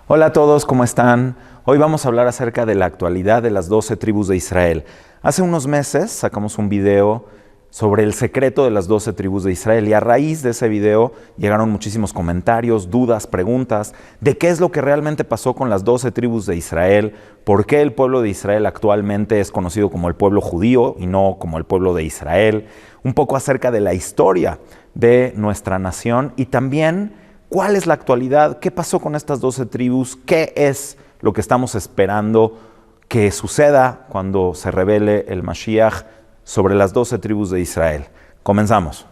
Hola a todos, ¿cómo están? Hoy vamos a hablar acerca de la actualidad de las 12 tribus de Israel. Hace unos meses sacamos un video sobre el secreto de las 12 tribus de Israel y a raíz de ese video llegaron muchísimos comentarios, dudas, preguntas de qué es lo que realmente pasó con las 12 tribus de Israel, por qué el pueblo de Israel actualmente es conocido como el pueblo judío y no como el pueblo de Israel, un poco acerca de la historia de nuestra nación y también ¿cuál es la actualidad? ¿Qué pasó con estas 12 tribus? ¿Qué es lo que estamos esperando que suceda cuando se revele el Mashiach sobre las 12 tribus de Israel? Comenzamos.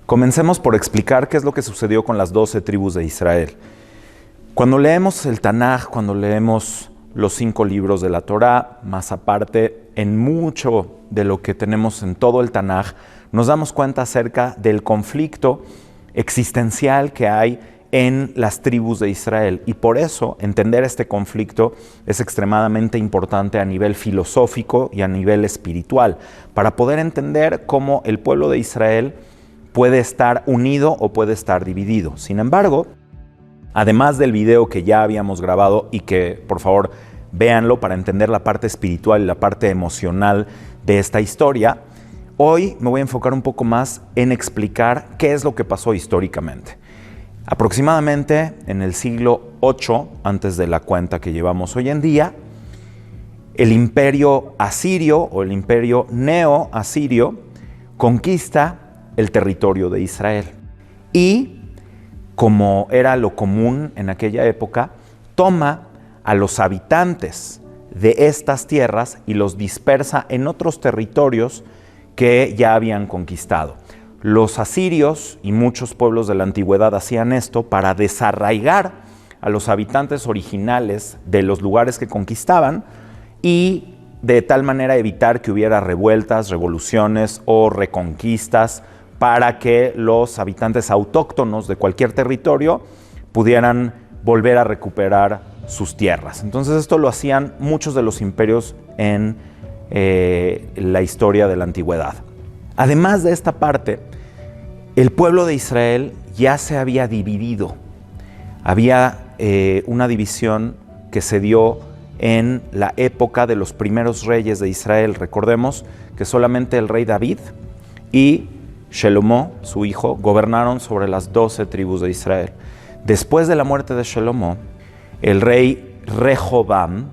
Comencemos por explicar qué es lo que sucedió con las 12 tribus de Israel. Cuando leemos el Tanaj, cuando leemos los 5 libros de la Torá, más aparte, en mucho de lo que tenemos en todo el Tanaj, nos damos cuenta acerca del conflicto existencial que hay en las tribus de Israel. Y por eso, entender este conflicto es extremadamente importante a nivel filosófico y a nivel espiritual, para poder entender cómo el pueblo de Israel puede estar unido o puede estar dividido. Sin embargo, además del video que ya habíamos grabado y que, por favor, véanlo para entender la parte espiritual y la parte emocional de esta historia, hoy me voy a enfocar un poco más en explicar qué es lo que pasó históricamente. Aproximadamente en el siglo VIII, antes de la cuenta que llevamos hoy en día, el imperio asirio o el imperio neo-asirio conquista el territorio de Israel y, como era lo común en aquella época, toma a los habitantes de estas tierras y los dispersa en otros territorios que ya habían conquistado. Los asirios y muchos pueblos de la antigüedad hacían esto para desarraigar a los habitantes originales de los lugares que conquistaban y de tal manera evitar que hubiera revueltas, revoluciones o reconquistas para que los habitantes autóctonos de cualquier territorio pudieran volver a recuperar sus tierras. Entonces esto lo hacían muchos de los imperios en la historia de la antigüedad. Además de esta parte, el pueblo de Israel ya se había dividido. Había una división que se dio en la época de los primeros reyes de Israel. Recordemos que solamente el rey David y Shelomó, su hijo, gobernaron sobre las 12 tribus de Israel. Después de la muerte de Shelomó, el rey Rehobam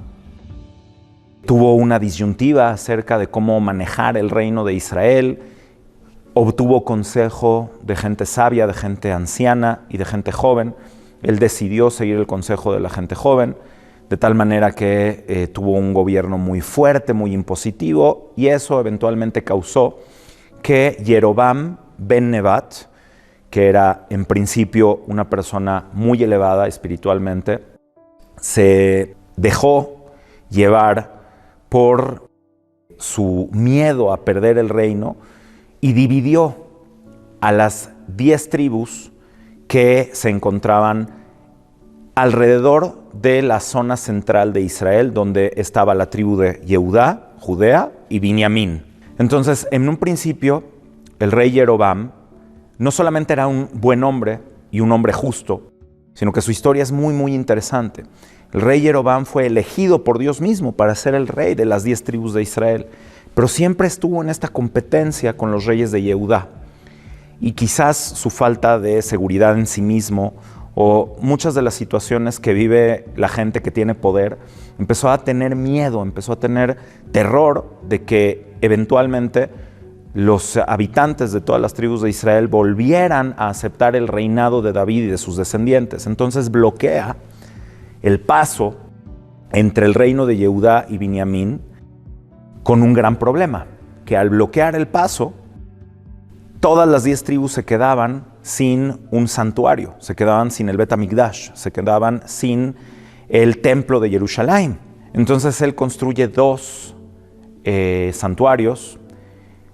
tuvo una disyuntiva acerca de cómo manejar el reino de Israel, obtuvo consejo de gente sabia, de gente anciana y de gente joven. Él decidió seguir el consejo de la gente joven, de tal manera que tuvo un gobierno muy fuerte, muy impositivo, y eso eventualmente causó que Jeroboam ben Nebat, que era en principio una persona muy elevada espiritualmente, se dejó llevar por su miedo a perder el reino y dividió a las 10 tribus que se encontraban alrededor de la zona central de Israel, donde estaba la tribu de Yehudá, Judea y Binyamin. Entonces, en un principio, el rey Jeroboam no solamente era un buen hombre y un hombre justo, sino que su historia es muy, muy interesante. El rey Jeroboam fue elegido por Dios mismo para ser el rey de las 10 tribus de Israel, pero siempre estuvo en esta competencia con los reyes de Yehudá. Y quizás su falta de seguridad en sí mismo o muchas de las situaciones que vive la gente que tiene poder, empezó a tener miedo, empezó a tener terror de que eventualmente los habitantes de todas las tribus de Israel volvieran a aceptar el reinado de David y de sus descendientes. Entonces bloquea el paso entre el reino de Yehudá y Binyamin con un gran problema, que al bloquear el paso, todas las 10 tribus se quedaban sin un santuario, se quedaban sin el Bet HaMikdash, se quedaban sin el templo de Jerusalén. Entonces él construye 2 santuarios,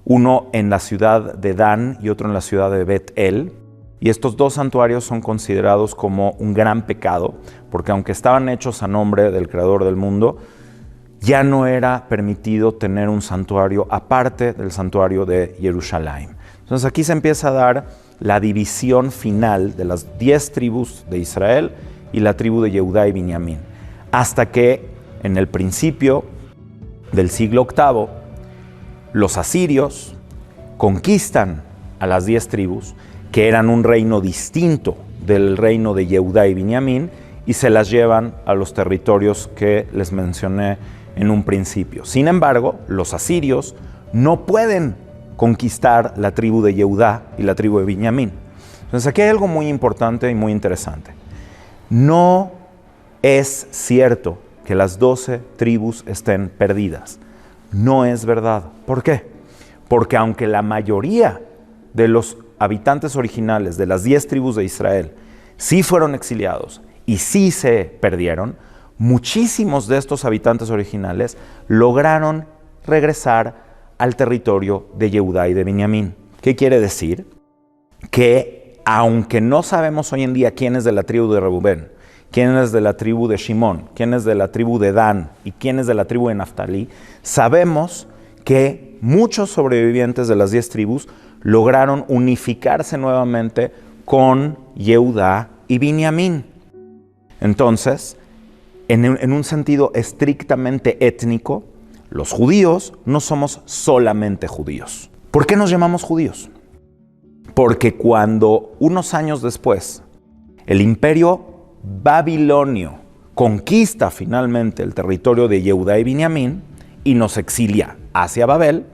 uno en la ciudad de Dan y otro en la ciudad de Bet-El. Y estos 2 santuarios son considerados como un gran pecado, porque aunque estaban hechos a nombre del Creador del mundo, ya no era permitido tener un santuario aparte del santuario de Jerusalén. Entonces aquí se empieza a dar la división final de las 10 tribus de Israel y la tribu de Yehudá y Binyamin, hasta que en el principio del siglo VIII los asirios conquistan a las 10 tribus, que eran un reino distinto del reino de Yehudá y Binyamin, y se las llevan a los territorios que les mencioné en un principio. Sin embargo, los asirios no pueden conquistar la tribu de Yehudá y la tribu de Binyamin. Entonces aquí hay algo muy importante y muy interesante. No es cierto que las 12 tribus estén perdidas. No es verdad. ¿Por qué? Porque aunque la mayoría de los habitantes originales de las 10 tribus de Israel sí fueron exiliados y sí se perdieron, muchísimos de estos habitantes originales lograron regresar al territorio de Yehudá y de Binyamin. ¿Qué quiere decir? Que aunque no sabemos hoy en día quién es de la tribu de Rubén, quién es de la tribu de Shimón, quién es de la tribu de Dan y quién es de la tribu de Naftalí, sabemos que muchos sobrevivientes de las 10 tribus lograron unificarse nuevamente con Yehudá y Binyamin. Entonces, en un sentido estrictamente étnico, los judíos no somos solamente judíos. ¿Por qué nos llamamos judíos? Porque cuando unos años después el imperio babilonio conquista finalmente el territorio de Yehudá y Binyamin y nos exilia hacia Babel,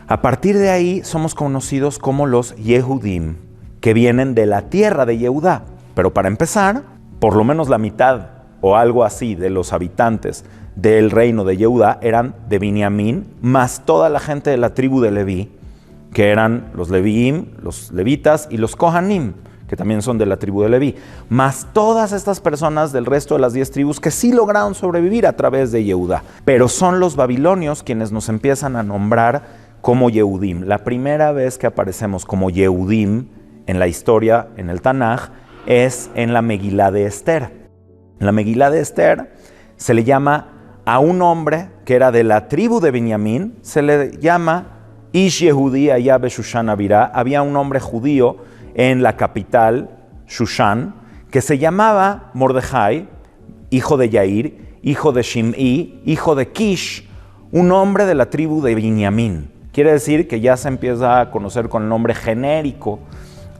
a partir de ahí somos conocidos como los Yehudim, que vienen de la tierra de Yehudá. Pero para empezar, por lo menos la mitad o algo así de los habitantes del reino de Yehudá eran de Binyamin, más toda la gente de la tribu de Leví, que eran los Leviim, los levitas y los Kohanim, que también son de la tribu de Leví, más todas estas personas del resto de las 10 tribus que sí lograron sobrevivir a través de Yehudá. Pero son los babilonios quienes nos empiezan a nombrar como Yehudim. La primera vez que aparecemos como Yehudim en la historia, en el Tanaj, es en la Megilá de Esther. En la Megilá de Esther se le llama a un hombre que era de la tribu de Binyamin, se le llama Ish Yehudí allá Shushan Abirá. Había un hombre judío en la capital, Shushan, que se llamaba Mordejai, hijo de Yair, hijo de Shim'i, hijo de Kish, un hombre de la tribu de Binyamin. Quiere decir que ya se empieza a conocer con el nombre genérico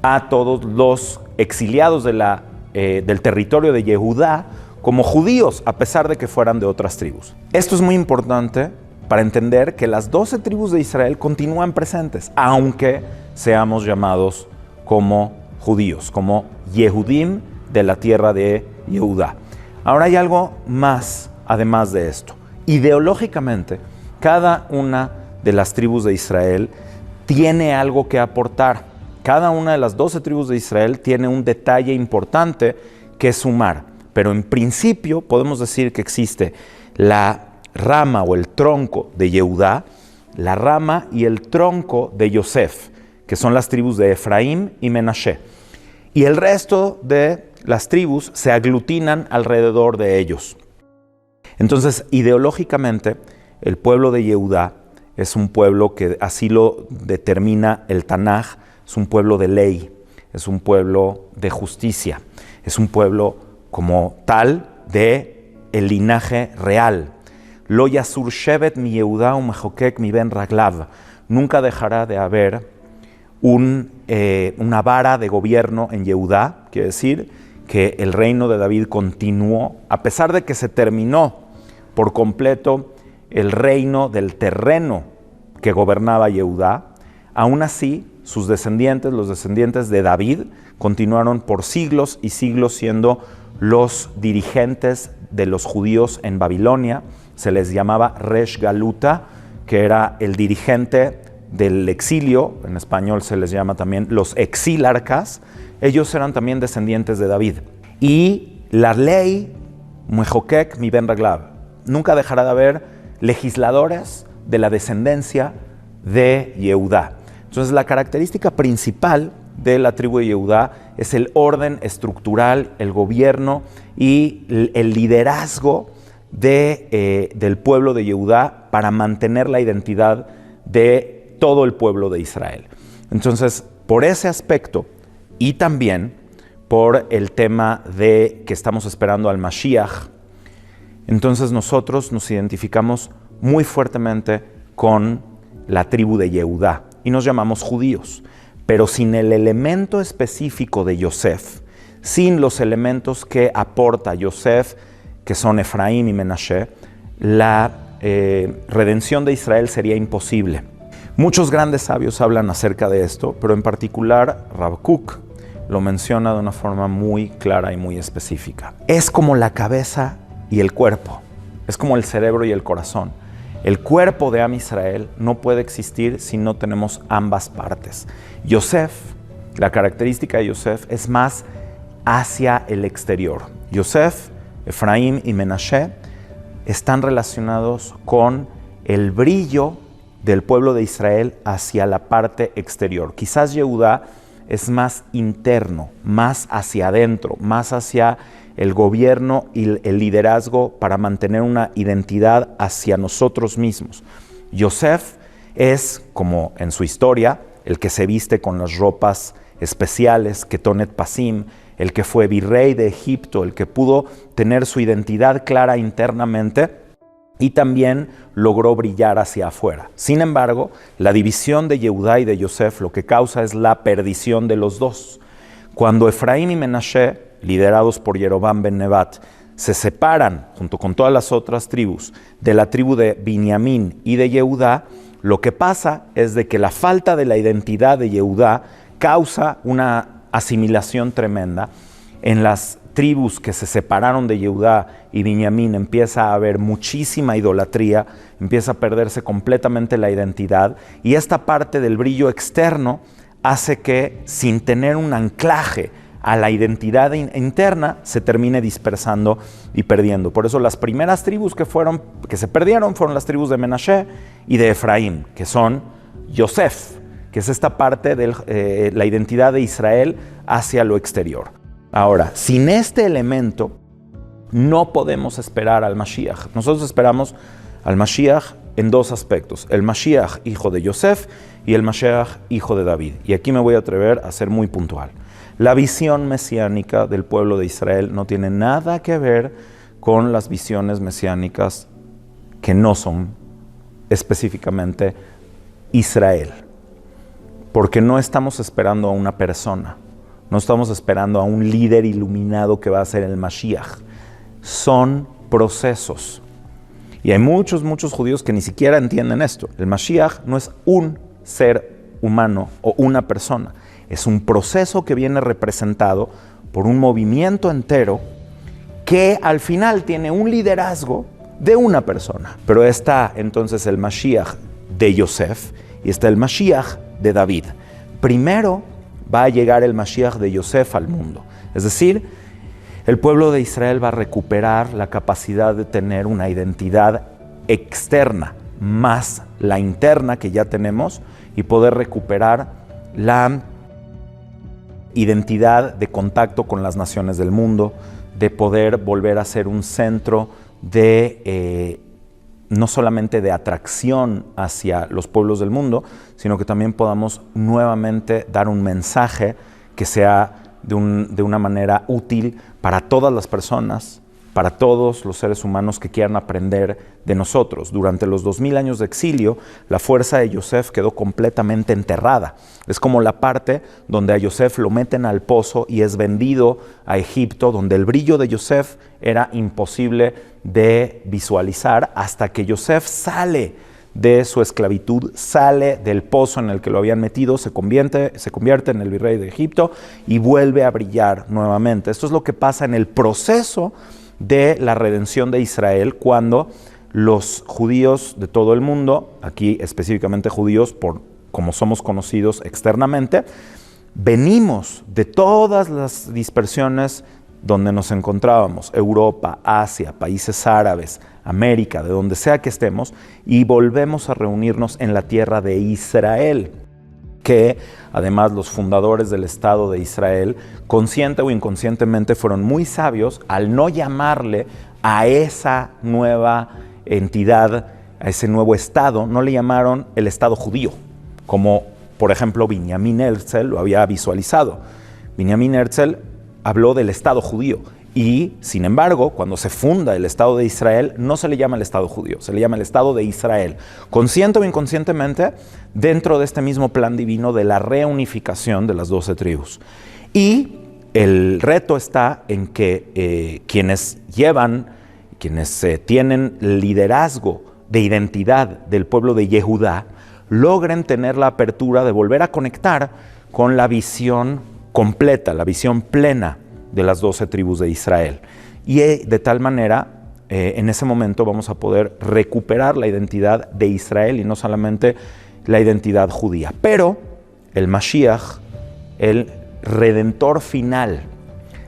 a todos los exiliados del territorio de Yehudá como judíos, a pesar de que fueran de otras tribus. Esto es muy importante para entender que las 12 tribus de Israel continúan presentes, aunque seamos llamados como judíos, como Yehudim de la tierra de Yehudá. Ahora hay algo más, además de esto. Ideológicamente, cada una de las tribus de Israel tiene algo que aportar. Cada una de las 12 tribus de Israel tiene un detalle importante que sumar. Pero en principio podemos decir que existe la rama o el tronco de Yehudá, la rama y el tronco de Yosef, que son las tribus de Efraín y Menashe. Y el resto de las tribus se aglutinan alrededor de ellos. Entonces, ideológicamente, el pueblo de Yehudá es un pueblo que así lo determina el Tanaj, es un pueblo de ley, es un pueblo de justicia, es un pueblo como tal de el linaje real. Lo yasur shevet mi Yehudá umehokek mi ben raglav. Nunca dejará de haber una vara de gobierno en Yehudá, quiere decir que el reino de David continuó, a pesar de que se terminó por completo el reino del terreno que gobernaba Yehudá. Aún así, sus descendientes, los descendientes de David, continuaron por siglos y siglos siendo los dirigentes de los judíos en Babilonia. Se les llamaba Resh Galuta, que era el dirigente del exilio. En español se les llama también los exilarcas. Ellos eran también descendientes de David. Y la ley, Mehokek mi ben raglav, nunca dejará de haber legisladores de la descendencia de Yehudá. Entonces, la característica principal de la tribu de Yehudá es el orden estructural, el gobierno y el liderazgo del pueblo de Yehudá para mantener la identidad de todo el pueblo de Israel. Entonces, por ese aspecto y también por el tema de que estamos esperando al Mashiach, entonces nosotros nos identificamos muy fuertemente con la tribu de Yehudá y nos llamamos judíos, pero sin el elemento específico de Yosef, sin los elementos que aporta Yosef, que son Efraín y Menashe, la redención de Israel sería imposible. Muchos grandes sabios hablan acerca de esto, pero en particular Rav Kook lo menciona de una forma muy clara y muy específica. Es como la cabeza y el cuerpo, es como el cerebro y el corazón. El cuerpo de Am Israel no puede existir si no tenemos ambas partes. Yosef, la característica de Yosef es más hacia el exterior. Yosef, Efraín y Menashe están relacionados con el brillo del pueblo de Israel hacia la parte exterior. Quizás Yehudá es más interno, más hacia adentro, más hacia el gobierno y el liderazgo para mantener una identidad hacia nosotros mismos. Yosef es, como en su historia, el que se viste con las ropas especiales, Ketonet Pasim, el que fue virrey de Egipto, el que pudo tener su identidad clara internamente y también logró brillar hacia afuera. Sin embargo, la división de Yehudá y de Yosef lo que causa es la perdición de los dos. Cuando Efraín y Menashe, liderados por Jeroboam ben Nebat, se separan junto con todas las otras tribus de la tribu de Binyamin y de Yehudá, lo que pasa es de que la falta de la identidad de Yehudá causa una asimilación tremenda. En las tribus que se separaron de Yehudá y Binyamin empieza a haber muchísima idolatría, empieza a perderse completamente la identidad y esta parte del brillo externo hace que, sin tener un anclaje a la identidad interna, se termine dispersando y perdiendo. Por eso las primeras tribus que se perdieron fueron las tribus de Menashe y de Efraín, que son Yosef, que es esta parte de la identidad de Israel hacia lo exterior. Ahora, sin este elemento, no podemos esperar al Mashiach. Nosotros esperamos al Mashiach en dos aspectos: el Mashiach, hijo de Yosef, y el Mashiach, hijo de David. Y aquí me voy a atrever a ser muy puntual. La visión mesiánica del pueblo de Israel no tiene nada que ver con las visiones mesiánicas que no son específicamente Israel. Porque no estamos esperando a una persona, no estamos esperando a un líder iluminado que va a ser el Mashiach. Son procesos. Y hay muchos judíos que ni siquiera entienden esto. El Mashiach no es un ser humano o una persona. Es un proceso que viene representado por un movimiento entero que al final tiene un liderazgo de una persona. Pero está entonces el Mashiach de Yosef y está el Mashiach de David. Primero va a llegar el Mashiach de Yosef al mundo. Es decir, el pueblo de Israel va a recuperar la capacidad de tener una identidad externa, más la interna que ya tenemos, y poder recuperar la identidad de contacto con las naciones del mundo, de poder volver a ser un centro de no solamente de atracción hacia los pueblos del mundo, sino que también podamos nuevamente dar un mensaje que sea de una manera útil para todas las personas, para todos los seres humanos que quieran aprender de nosotros. Durante los 2000 años de exilio, la fuerza de Yosef quedó completamente enterrada. Es como la parte donde a Yosef lo meten al pozo y es vendido a Egipto, donde el brillo de Yosef era imposible de visualizar hasta que Yosef sale de su esclavitud, sale del pozo en el que lo habían metido, se convierte en el virrey de Egipto y vuelve a brillar nuevamente. Esto es lo que pasa en el proceso de la redención de Israel, cuando los judíos de todo el mundo, aquí específicamente judíos como somos conocidos externamente, venimos de todas las dispersiones donde nos encontrábamos, Europa, Asia, países árabes, América, de donde sea que estemos, y volvemos a reunirnos en la tierra de Israel. que además los fundadores del Estado de Israel, consciente o inconscientemente, fueron muy sabios al no llamarle a esa nueva entidad, a ese nuevo Estado, no le llamaron el Estado judío, como por ejemplo Binyamin Herzl lo había visualizado. Binyamin Herzl habló del Estado judío y, sin embargo, cuando se funda el Estado de Israel, no se le llama el Estado judío, se le llama el Estado de Israel. Consciente o inconscientemente, dentro de este mismo plan divino de la reunificación de las 12 tribus. Y el reto está en que quienes tienen liderazgo de identidad del pueblo de Yehudá, logren tener la apertura de volver a conectar con la visión completa, la visión plena de las 12 tribus de Israel. Y de tal manera, en ese momento vamos a poder recuperar la identidad de Israel y no solamente la identidad judía. Pero el Mashiach, el redentor final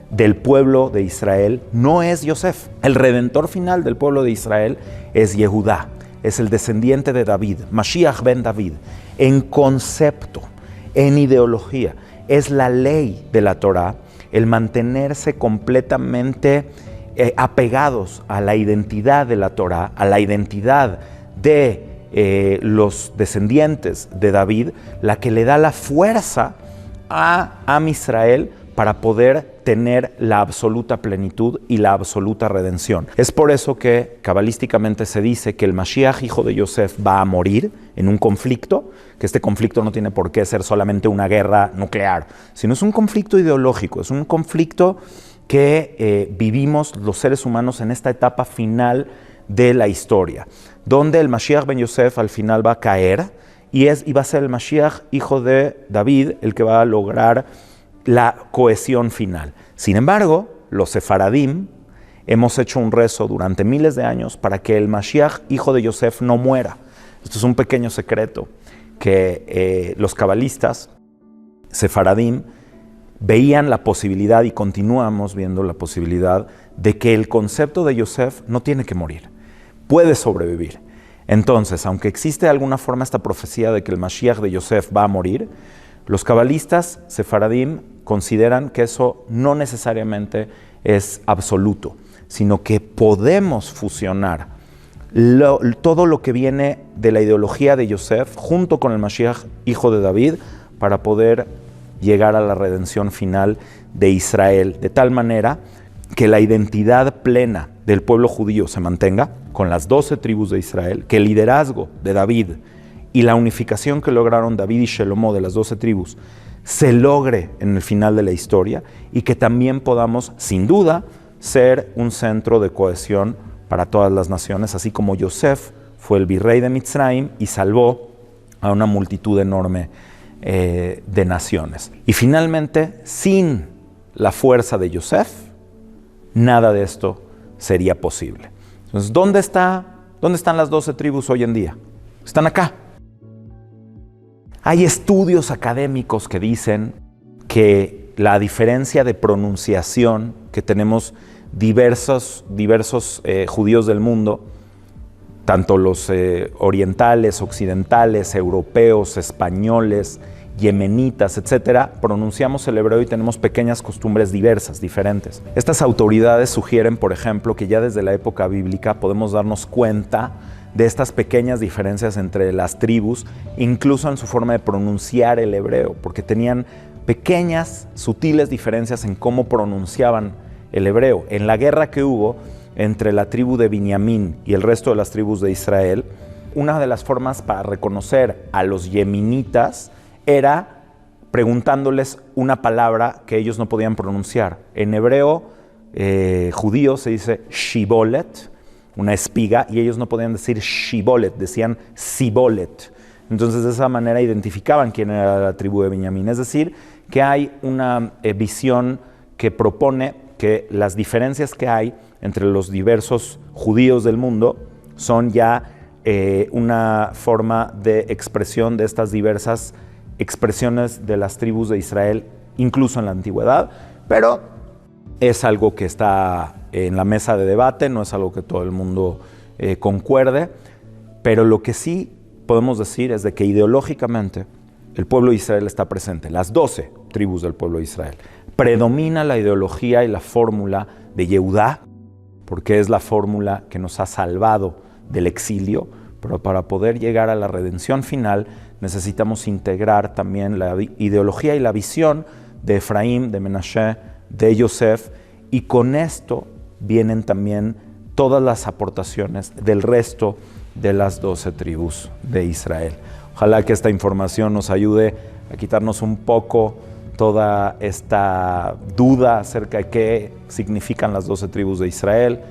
del pueblo de Israel, no es Yosef. El redentor final del pueblo de Israel es Yehudá, es el descendiente de David, Mashiach ben David, en concepto, en ideología. Es la ley de la Torá, el mantenerse completamente apegados a la identidad de la Torá, a la identidad de los descendientes de David, la que le da la fuerza a Am Israel para poder tener la absoluta plenitud y la absoluta redención. Es por eso que cabalísticamente se dice que el Mashiach, hijo de Yosef, va a morir en un conflicto, que este conflicto no tiene por qué ser solamente una guerra nuclear, sino es un conflicto ideológico, es un conflicto que vivimos los seres humanos en esta etapa final de la historia, donde el Mashiach ben Yosef al final va a caer y va a ser el Mashiach, hijo de David, el que va a lograr la cohesión final. Sin embargo, los sefaradim hemos hecho un rezo durante miles de años para que el Mashiach, hijo de Yosef, no muera. Esto es un pequeño secreto que los cabalistas sefaradim veían la posibilidad, y continuamos viendo la posibilidad, de que el concepto de Yosef no tiene que morir, puede sobrevivir. Entonces, aunque existe de alguna forma esta profecía de que el Mashiach de Yosef va a morir, los cabalistas sefaradim consideran que eso no necesariamente es absoluto, sino que podemos fusionar todo lo que viene de la ideología de Yosef junto con el Mashiach, hijo de David, para poder llegar a la redención final de Israel, de tal manera que la identidad plena del pueblo judío se mantenga con las 12 tribus de Israel, que el liderazgo de David y la unificación que lograron David y Shelomo de las 12 tribus se logre en el final de la historia, y que también podamos, sin duda, ser un centro de cohesión para todas las naciones, así como Yosef fue el virrey de Mitzrayim y salvó a una multitud enorme de naciones. Y finalmente, sin la fuerza de Yosef, nada de esto sería posible. Entonces, ¿dónde están las 12 tribus hoy en día? Están acá. Hay estudios académicos que dicen que la diferencia de pronunciación que tenemos diversos judíos del mundo, tanto los orientales, occidentales, europeos, españoles, yemenitas, etcétera, pronunciamos el hebreo y tenemos pequeñas costumbres diversas, diferentes. Estas autoridades sugieren, por ejemplo, que ya desde la época bíblica podemos darnos cuenta de estas pequeñas diferencias entre las tribus, incluso en su forma de pronunciar el hebreo, porque tenían pequeñas, sutiles diferencias en cómo pronunciaban el hebreo. En la guerra que hubo entre la tribu de Binyamin y el resto de las tribus de Israel, una de las formas para reconocer a los yemenitas era preguntándoles una palabra que ellos no podían pronunciar. En hebreo judío se dice shibolet, una espiga, y ellos no podían decir shibolet, decían sibolet. Entonces, de esa manera identificaban quién era la tribu de Binyamin. Es decir, que hay una visión que propone que las diferencias que hay entre los diversos judíos del mundo son ya una forma de expresión de estas diversas expresiones de las tribus de Israel, incluso en la antigüedad, pero es algo que está en la mesa de debate, no es algo que todo el mundo concuerde, pero lo que sí podemos decir es de que ideológicamente el pueblo de Israel está presente, las 12 tribus del pueblo de Israel. Predomina la ideología y la fórmula de Yehudá, porque es la fórmula que nos ha salvado del exilio, pero para poder llegar a la redención final necesitamos integrar también la ideología y la visión de Efraín, de Menashe, de Yosef, y con esto vienen también todas las aportaciones del resto de las 12 tribus de Israel. Ojalá que esta información nos ayude a quitarnos un poco toda esta duda acerca de qué significan las 12 tribus de Israel,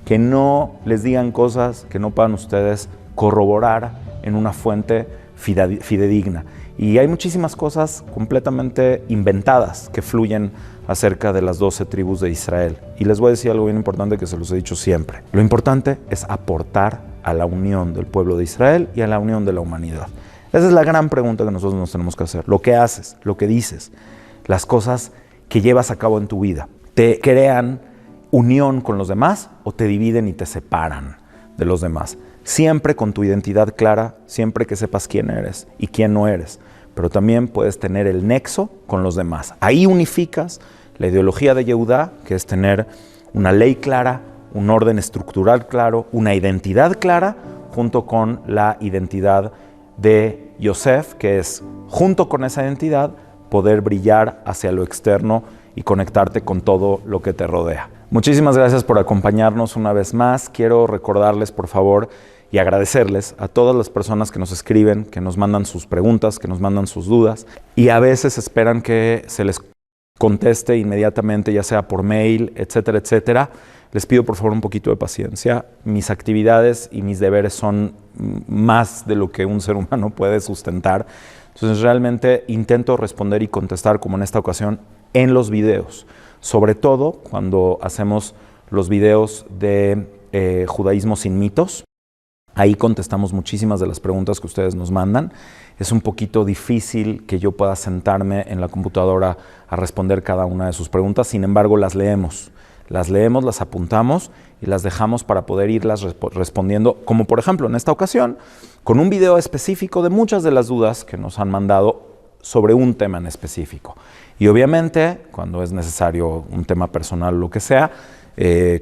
que no les digan cosas que no puedan ustedes corroborar en una fuente fidedigna. Y hay muchísimas cosas completamente inventadas que fluyen acerca de las 12 tribus de Israel. Y les voy a decir algo bien importante que se los he dicho siempre. Lo importante es aportar a la unión del pueblo de Israel y a la unión de la humanidad. Esa es la gran pregunta que nosotros nos tenemos que hacer. Lo que haces, lo que dices, las cosas que llevas a cabo en tu vida, ¿te crean unión con los demás o te dividen y te separan de los demás? Siempre con tu identidad clara, siempre que sepas quién eres y quién no eres. Pero también puedes tener el nexo con los demás. Ahí unificas la ideología de Yehudá, que es tener una ley clara, un orden estructural claro, una identidad clara, junto con la identidad de Yosef, que es, junto con esa identidad, poder brillar hacia lo externo y conectarte con todo lo que te rodea. Muchísimas gracias por acompañarnos una vez más. Quiero recordarles, por favor, y agradecerles a todas las personas que nos escriben, que nos mandan sus preguntas, que nos mandan sus dudas, y a veces esperan que se les conteste inmediatamente, ya sea por mail, etcétera, etcétera. Les pido por favor un poquito de paciencia. Mis actividades y mis deberes son más de lo que un ser humano puede sustentar. Entonces realmente intento responder y contestar, como en esta ocasión, en los videos. Sobre todo cuando hacemos los videos de Judaísmo sin mitos. Ahí contestamos muchísimas de las preguntas que ustedes nos mandan. Es un poquito difícil que yo pueda sentarme en la computadora a responder cada una de sus preguntas. Sin embargo, las leemos, las apuntamos y las dejamos para poder irlas respondiendo, como por ejemplo en esta ocasión, con un video específico de muchas de las dudas que nos han mandado sobre un tema en específico. Y obviamente, cuando es necesario un tema personal o lo que sea,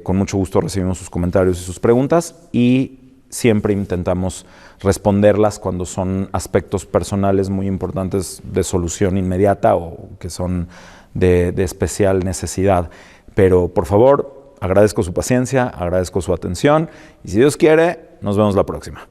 con mucho gusto recibimos sus comentarios y sus preguntas y siempre intentamos responderlas cuando son aspectos personales muy importantes de solución inmediata o que son de especial necesidad. Pero por favor, agradezco su paciencia, agradezco su atención y si Dios quiere, nos vemos la próxima.